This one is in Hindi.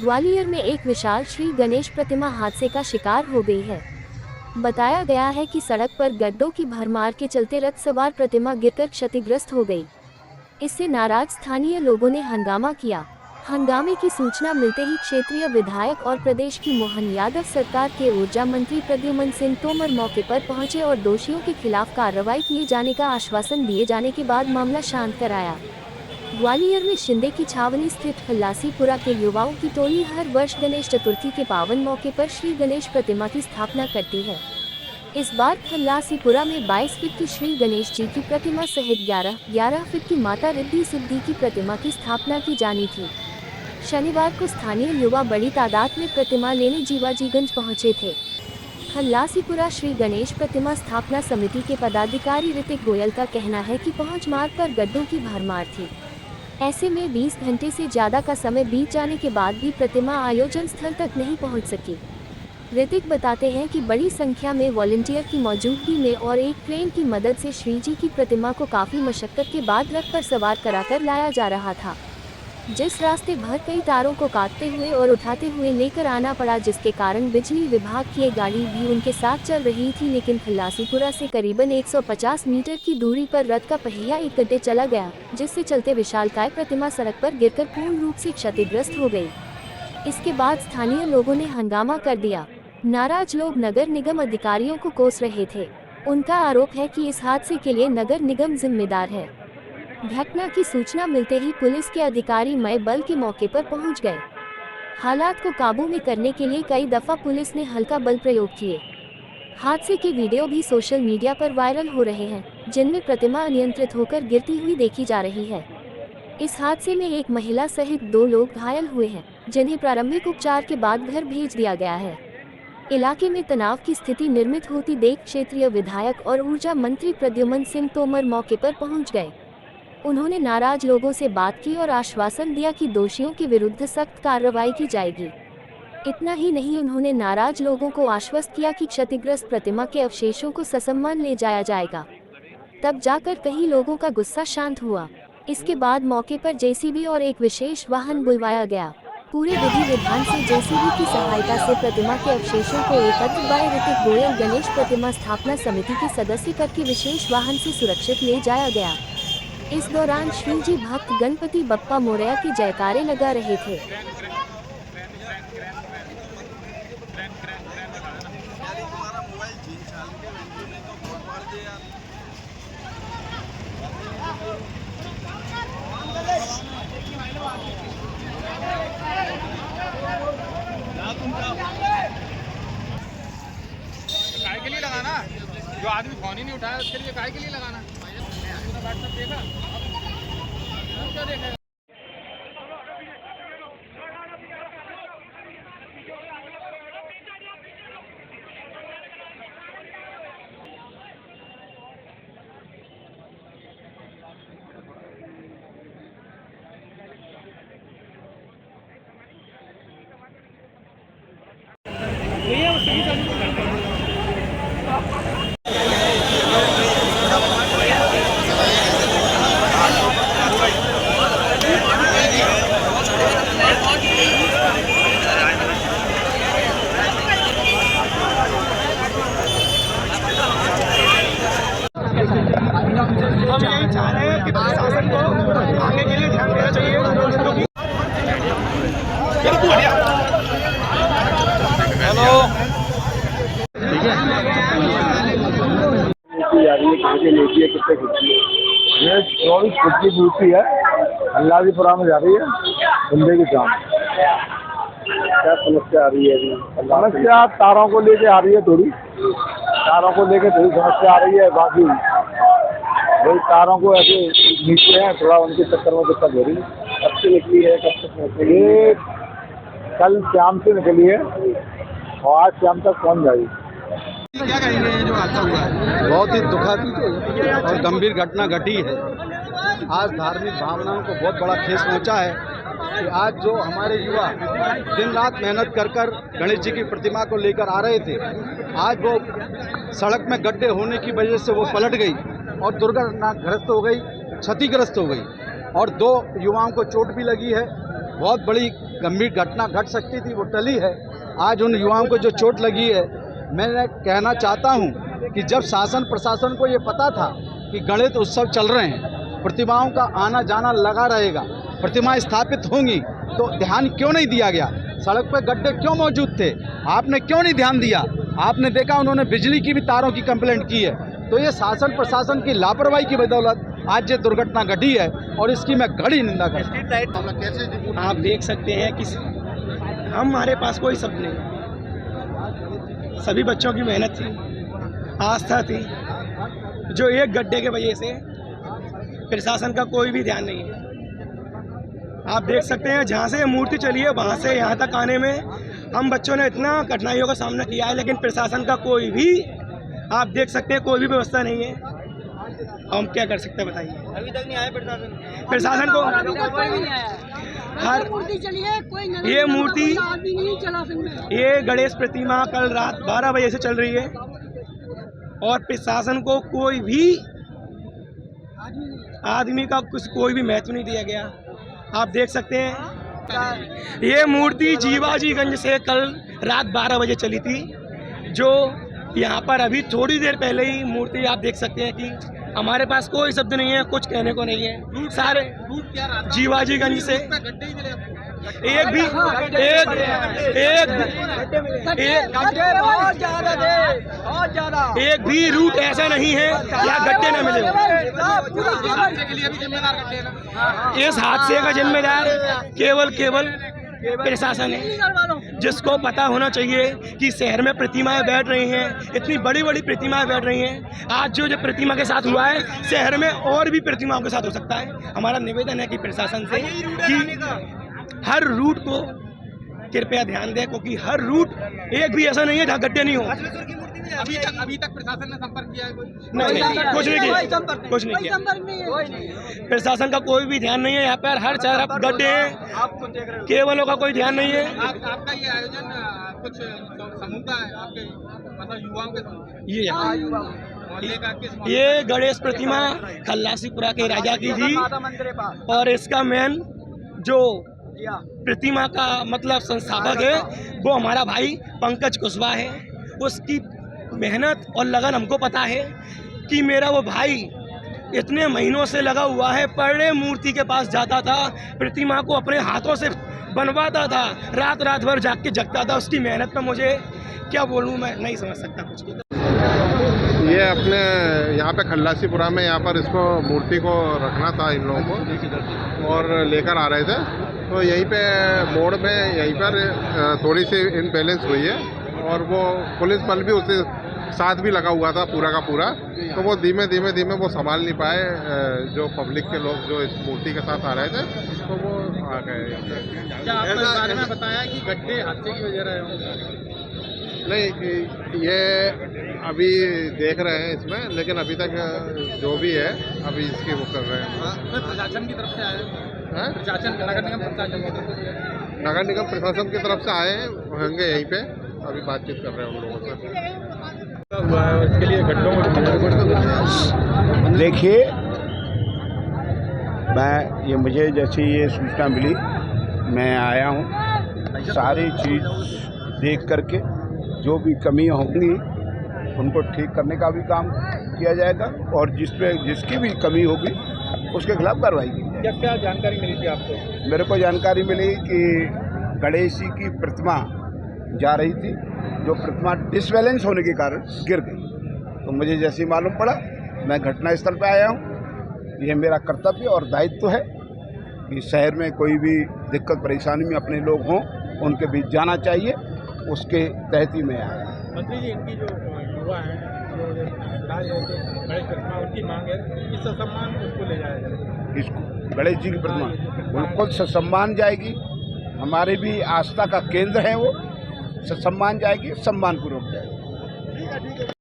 ग्वालियर में एक विशाल श्री गणेश प्रतिमा हादसे का शिकार हो गई है। बताया गया है कि सड़क पर गड्ढों की भरमार के चलते रथ सवार प्रतिमा गिरकर क्षतिग्रस्त हो गई। इससे नाराज स्थानीय लोगों ने हंगामा किया। हंगामे की सूचना मिलते ही क्षेत्रीय विधायक और प्रदेश की मोहन यादव सरकार के ऊर्जा मंत्री प्रद्युमन सिंह तोमर मौके पर पहुंचे और दोषियों के खिलाफ कार्रवाई किए जाने का आश्वासन दिए जाने के बाद मामला शांत कराया। ग्वालियर में शिंदे की छावनी स्थित खल्लासीपुरा के युवाओं की टोली हर वर्ष गणेश चतुर्थी के पावन मौके पर श्री गणेश प्रतिमा की स्थापना करती है। इस बार खल्लासीपुरा में 22 फीट की श्री गणेश जी की प्रतिमा सहित 11 फीट की माता रिद्धि सिद्धि की प्रतिमा की स्थापना की जानी थी। शनिवार को स्थानीय युवा बड़ी तादाद में प्रतिमा लेने जीवाजीगंज पहुंचे थे। खल्लासीपुरा श्री गणेश प्रतिमा स्थापना समिति के पदाधिकारी ऋतिक गोयल का कहना है कि पहुंच मार्ग पर गड्ढों की भरमार थी। ऐसे में 20 घंटे से ज़्यादा का समय बीत जाने के बाद भी प्रतिमा आयोजन स्थल तक नहीं पहुंच सकी। ऋतिक बताते हैं कि बड़ी संख्या में वॉलंटियर की मौजूदगी में और एक क्रेन की मदद से श्री जी की प्रतिमा को काफ़ी मशक्कत के बाद रथ पर सवार कराकर लाया जा रहा था, जिस रास्ते भर कई तारों को काटते हुए और उठाते हुए लेकर आना पड़ा, जिसके कारण बिजली विभाग की एक गाड़ी भी उनके साथ चल रही थी। लेकिन खल्लासीपुरा से करीबन 150 मीटर की दूरी पर रथ का पहिया एक गड्ढे चला गया, जिससे चलते विशालकाय प्रतिमा सड़क पर गिरकर पूर्ण रूप से क्षतिग्रस्त हो गई। इसके बाद स्थानीय लोगों ने हंगामा कर दिया। नाराज लोग नगर निगम अधिकारियों को कोस रहे थे। उनका आरोप है कि इस हादसे के लिए नगर निगम जिम्मेदार है। घटना की सूचना मिलते ही पुलिस के अधिकारी मय बल के मौके पर पहुंच गए। हालात को काबू में करने के लिए कई दफा पुलिस ने हल्का बल प्रयोग किए। हादसे के वीडियो भी सोशल मीडिया पर वायरल हो रहे हैं, जिनमें प्रतिमा अनियंत्रित होकर गिरती हुई देखी जा रही है। इस हादसे में एक महिला सहित 2 लोग घायल हुए हैं, जिन्हें प्रारंभिक उपचार के बाद घर भेज दिया गया है। इलाके में तनाव की स्थिति निर्मित होती देख क्षेत्रीय विधायक और ऊर्जा मंत्री प्रद्युमन सिंह तोमर मौके पर पहुंच गए। उन्होंने नाराज लोगों से बात की और आश्वासन दिया कि दोषियों के विरुद्ध सख्त कार्रवाई की जाएगी। इतना ही नहीं, उन्होंने नाराज लोगों को आश्वस्त किया कि क्षतिग्रस्त प्रतिमा के अवशेषों को ससम्मान ले जाया जाएगा। तब जाकर कई लोगों का गुस्सा शांत हुआ। इसके बाद मौके पर जेसीबी और एक विशेष वाहन बुलवाया गया। पूरे विधि विधान से जेसीबी की सहायता से प्रतिमा के अवशेषों को एकत्र बाय ऋतिक गोयल गणेश प्रतिमा स्थापना समिति के सदस्य करके विशेष वाहन से सुरक्षित ले जाया गया। इस दौरान श्री जी भक्त गणपति बप्पा मोरया के जयकारे लगा रहे थे। काय के लिए लगाना? जो आदमी फोन ही नहीं उठाया उसके लिए काय के लिए लगाना? व्हाट्सएप देखा? क्या देखा? हम यही चाह रहे हैं कि प्रशासन को आगे के लिए ध्यान देना चाहिए, क्योंकि हेलो ठीक है कहाँ से लेती है, कितने फुट की है? ये 24 फुट की मूर्ति है, खल्लासीपुरा में जा रही है शिंदे की जान। क्या समस्या आ रही है? समस्या तारों को लेके आ रही है, थोड़ी तारों को लेके थोड़ी समस्या आ रही है। बाकी वही तारों को ऐसे नीचे हैं, थोड़ा उनके चक्कर में दिक्कत हो रही है। कब से निकली है, कब तक पहुँचेगी? ये कल शाम से निकली है और आज शाम तक पहुँच जाएगी। क्या कहेंगे ये जो हादसा हुआ है? बहुत ही दुखद और गंभीर घटना घटी है। आज धार्मिक भावनाओं को बहुत बड़ा ठेस पहुंचा है कि आज जो हमारे युवा दिन रात मेहनत कर गणेश जी की प्रतिमा को लेकर आ रहे थे, आज वो सड़क में गड्ढे होने की वजह से वो पलट गई और दुर्घटनाग्रस्त हो गई, क्षतिग्रस्त हो गई और 2 युवाओं को चोट भी लगी है। बहुत बड़ी गंभीर घटना घट सकती थी वो टली है। आज उन युवाओं को जो चोट लगी है, मैं कहना चाहता हूं कि जब शासन प्रशासन को ये पता था कि गणित उत्सव चल रहे हैं, प्रतिमाओं का आना जाना लगा रहेगा, प्रतिमाएं स्थापित होंगी, तो ध्यान क्यों नहीं दिया गया? सड़क पर गड्ढे क्यों मौजूद थे? आपने क्यों नहीं ध्यान दिया? आपने देखा उन्होंने बिजली की भी तारों की कंप्लेंट की है। तो ये शासन प्रशासन की लापरवाही की बदौलत आज ये दुर्घटना घटी है और इसकी मैं कड़ी निंदा करता हूं। आप देख सकते हैं कि हमारे पास कोई शब्द नहीं, सभी बच्चों की मेहनत थी, आस्था थी, जो एक गड्ढे के वजह से प्रशासन का कोई भी ध्यान नहीं है। आप देख सकते हैं जहाँ से ये मूर्ति चली है वहाँ से यहाँ तक आने में हम बच्चों ने इतना कठिनाइयों का सामना किया है, लेकिन प्रशासन का कोई भी, आप देख सकते हैं, कोई भी व्यवस्था नहीं है। हम क्या कर सकते हैं बताइए? अभी तक नहीं आया प्रशासन को हर मूर्ति चली है, कोई ये मूर्ति, आदमी नहीं चला सकते। ये गणेश प्रतिमा कल रात 12 बजे से चल रही है और प्रशासन को कोई भी आदमी का कुछ कोई भी महत्व नहीं दिया गया। आप देख सकते हैं ये मूर्ति जीवाजीगंज से कल रात 12 बजे चली थी, जो यहाँ पर अभी थोड़ी देर पहले ही मूर्ति, आप देख सकते हैं कि हमारे पास कोई शब्द नहीं है, कुछ कहने को नहीं है। सारे जीवाजीगंज से एक भी एक भी रूट ऐसा नहीं है या गड्ढे न मिले। इस हादसे का जिम्मेदार केवल प्रशासन है, जिसको पता होना चाहिए कि शहर में प्रतिमाएं बैठ रही हैं, इतनी बड़ी बड़ी प्रतिमाएं बैठ रही हैं। आज जो प्रतिमा के साथ हुआ है, शहर में और भी प्रतिमाओं के साथ हो सकता है। हमारा निवेदन है कि प्रशासन से कि हर रूट को कृपया ध्यान दें, क्योंकि हर रूट एक भी ऐसा नहीं है जहाँ गड्ढे नहीं हो। अभी तक प्रशासन ने संपर्क किया है? नहीं, कुछ नहीं किया। प्रशासन का कोई भी ध्यान नहीं है। यहाँ पर हर तरफ गड्ढे हैं, केवलों का कोई ध्यान नहीं है। आपका ये आयोजन कुछ समूह का है, आपके मतलब युवाओं के ये गणेश प्रतिमा खल्लासीपुरा के राजा की थी और इसका मेन जो प्रतिमा का मतलब संस्थापक है वो हमारा भाई पंकज कुशवाहा है। उसकी मेहनत और लगन हमको पता है कि मेरा वो भाई इतने महीनों से लगा हुआ है, पर डे मूर्ति के पास जाता था, प्रतिमा को अपने हाथों से बनवाता था, रात भर जाग के जगता था। उसकी मेहनत पे मुझे क्या बोलूँ, मैं नहीं समझ सकता कुछ। ये अपने यहाँ पे खल्लासीपुरा में यहाँ पर इसको मूर्ति को रखना था इन लोगों को, और लेकर आ रहे थे, तो यहीं पे मोड़ में यहीं पर थोड़ी सी इनबैलेंस हुई है और वो पुलिस बल भी उसके साथ भी लगा हुआ था पूरा का पूरा, तो वो धीमे धीमे वो संभाल नहीं पाए। जो पब्लिक के लोग जो इस मूर्ति के साथ आ रहे थे तो वो आ गए। क्या आपने इस बारे में बताया कि गड्ढे हादसे की वजह रहे होंगे? नहीं, ये अभी देख रहे हैं इसमें, लेकिन अभी तक जो भी है अभी इसकी वो कर रहे हैं। प्रशासन की तरफ से आए हैं? प्रशासन, नगर निगम प्रशासन की तरफ से? नगर निगम प्रशासन की तरफ से आए होंगे, यहीं पे अभी बातचीत कर रहे हैं उन लोगों से। हुआ है इसके लिए गड्ढों को देखिए, मुझे जैसे ये सूचना मिली, मैं आया हूँ, सारी चीज़ देख करके जो भी कमियाँ होंगी उनको ठीक करने का भी काम किया जाएगा और जिसकी भी कमी होगी उसके खिलाफ कार्रवाई की जाएगी। क्या जानकारी मिली थी आपको? मेरे को जानकारी मिली कि गणेश जी की प्रतिमा जा रही थी, जो प्रतिमा डिसबैलेंस होने के कारण गिर गई। तो मुझे जैसे ही मालूम पड़ा, मैं घटनास्थल पर आया हूँ। यह मेरा कर्तव्य और दायित्व है कि शहर में कोई भी दिक्कत परेशानी में अपने लोग हों, उनके बीच जाना चाहिए, उसके तहत ही मैं आया। मंत्री जी, इनकी जो युवा हैं, जो गणेश प्रतिमा, उनकी मांग है कि ससम्मान उसको ले जाया जाए। इसको गणेश जी की प्रतिमा बिल्कुल ससम्मान जाएगी, हमारे भी आस्था का केंद्र है वो, ससम्मान जाएगी, सम्मानपूर्वक जाएगी।